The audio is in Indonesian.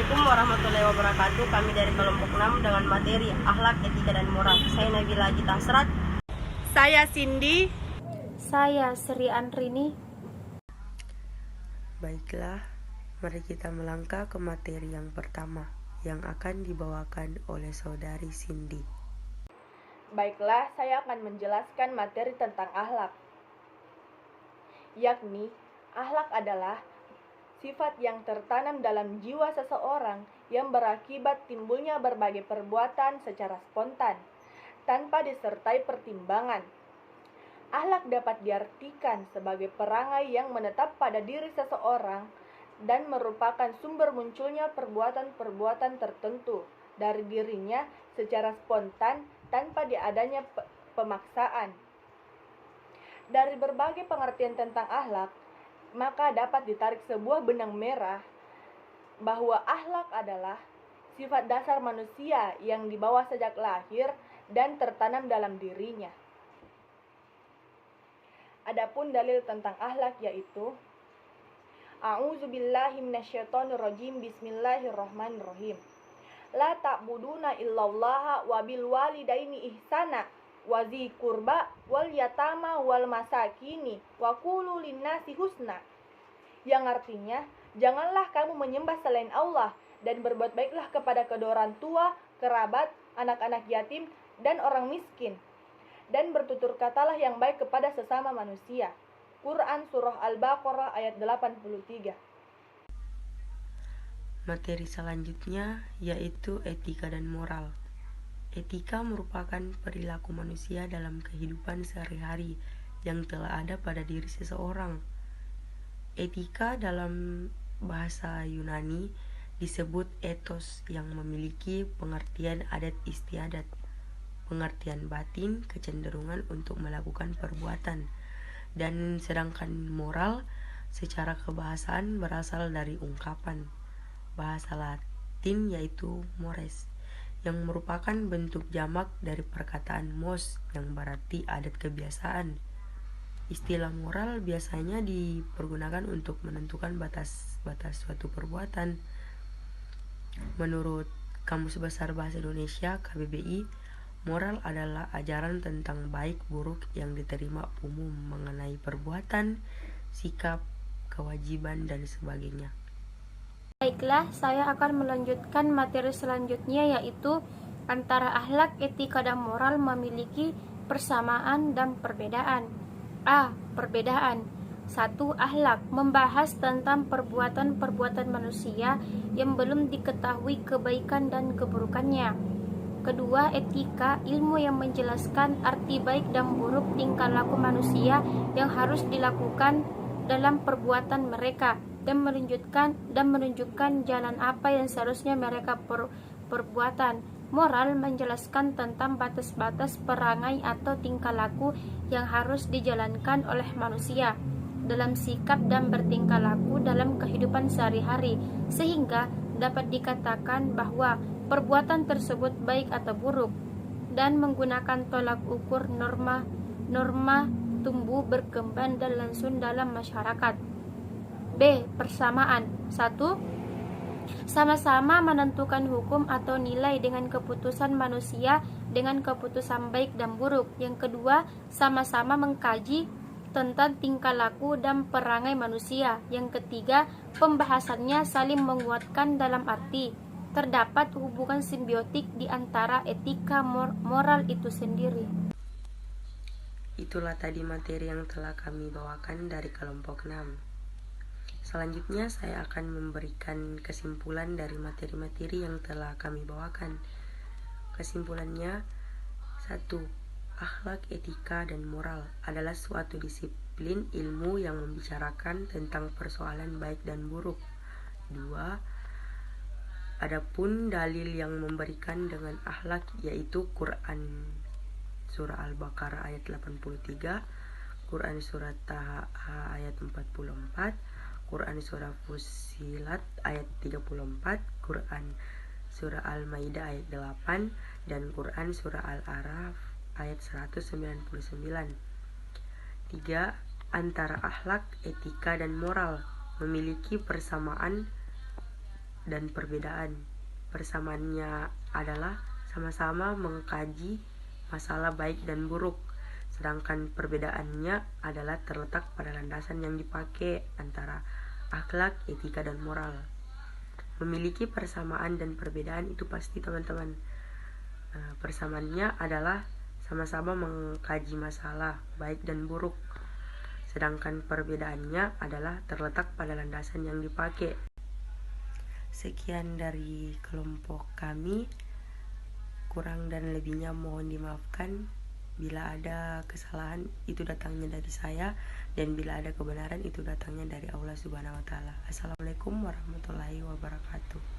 Assalamualaikum warahmatullahi wabarakatuh. Kami dari kelompok 6 dengan materi akhlak, etika, dan moral. Saya Nabila Gita Hasrat. Saya Cindy. Saya Sri Andrini. Baiklah, mari kita melangkah ke materi yang pertama yang akan dibawakan oleh saudari Cindy. Baiklah, saya akan menjelaskan materi tentang akhlak. Yakni, akhlak adalah sifat yang tertanam dalam jiwa seseorang yang berakibat timbulnya berbagai perbuatan secara spontan, tanpa disertai pertimbangan. Akhlak dapat diartikan sebagai perangai yang menetap pada diri seseorang dan merupakan sumber munculnya perbuatan-perbuatan tertentu dari dirinya secara spontan tanpa diadanya pemaksaan. Dari berbagai pengertian tentang akhlak, maka dapat ditarik sebuah benang merah bahwa akhlak adalah sifat dasar manusia yang dibawa sejak lahir dan tertanam dalam dirinya. Adapun dalil tentang akhlak yaitu A'udzubillahi minasyaitonirrajim. Bismillahirrahmanirrahim. La ta'buduna illallaha wa bil walidaini ihsana wa dzi qurba wal yatama wal masakini wa qulu linnasi husna. Yang artinya, janganlah kamu menyembah selain Allah dan berbuat baiklah kepada kedua orang tua, kerabat, anak-anak yatim dan orang miskin. Dan bertutur katalah yang baik kepada sesama manusia. Quran Surah Al-Baqarah ayat 83. Materi selanjutnya yaitu etika dan moral. Etika merupakan perilaku manusia dalam kehidupan sehari-hari yang telah ada pada diri seseorang. Etika dalam bahasa Yunani disebut ethos yang memiliki pengertian adat istiadat, pengertian batin, kecenderungan untuk melakukan perbuatan, dan sedangkan moral secara kebahasaan berasal dari ungkapan bahasa Latin yaitu mores, yang merupakan bentuk jamak dari perkataan mos yang berarti adat kebiasaan. Istilah moral biasanya dipergunakan untuk menentukan batas-batas suatu perbuatan. Menurut Kamus Besar Bahasa Indonesia KBBI, moral adalah ajaran tentang baik buruk yang diterima umum mengenai perbuatan, sikap, kewajiban, dan sebagainya. Baiklah, saya akan melanjutkan materi selanjutnya yaitu antara akhlak, etika, dan moral memiliki persamaan dan perbedaan. A. Perbedaan. 1. Akhlak membahas tentang perbuatan-perbuatan manusia yang belum diketahui kebaikan dan keburukannya. Kedua, etika, ilmu yang menjelaskan arti baik dan buruk tingkah laku manusia yang harus dilakukan dalam perbuatan mereka dan menunjukkan jalan apa yang seharusnya mereka perbuatan. Moral menjelaskan tentang batas-batas perangai atau tingkah laku yang harus dijalankan oleh manusia dalam sikap dan bertingkah laku dalam kehidupan sehari-hari, sehingga dapat dikatakan bahwa perbuatan tersebut baik atau buruk, dan menggunakan tolak ukur norma tumbuh, berkembang, dan langsung dalam masyarakat. B. Persamaan. 1. Sama-sama menentukan hukum atau nilai dengan keputusan manusia dengan keputusan baik dan buruk. Yang kedua, sama-sama mengkaji tentang tingkah laku dan perangai manusia. Yang ketiga, pembahasannya saling menguatkan dalam arti terdapat hubungan simbiotik di antara etika moral itu sendiri. Itulah tadi materi yang telah kami bawakan dari kelompok 6. Selanjutnya saya akan memberikan kesimpulan dari materi-materi yang telah kami bawakan. Kesimpulannya, 1. Akhlak, etika, dan moral adalah suatu disiplin ilmu yang membicarakan tentang persoalan baik dan buruk. 2. Adapun dalil yang memberikan dengan akhlak yaitu Quran Surah Al-Baqarah ayat 83, Quran Surah Taha ayat 44, Quran Surah Fussilat ayat 34, Quran Surah Al-Maidah ayat 8, dan Quran Surah Al-A'raf ayat 199. 3. Antara akhlak, etika, dan moral memiliki persamaan dan perbedaan. Persamaannya adalah sama-sama mengkaji masalah baik dan buruk, sedangkan perbedaannya adalah terletak pada landasan yang dipakai antara akhlak, etika, dan moral. Memiliki persamaan dan perbedaan itu pasti, teman-teman. Persamaannya adalah sama-sama mengkaji masalah baik dan buruk, sedangkan perbedaannya adalah terletak pada landasan yang dipakai. Sekian dari kelompok kami. Kurang dan lebihnya mohon dimaafkan. Bila ada kesalahan itu datangnya dari saya, dan bila ada kebenaran itu datangnya dari Allah Subhanahu wa taala. Assalamualaikum warahmatullahi wabarakatuh.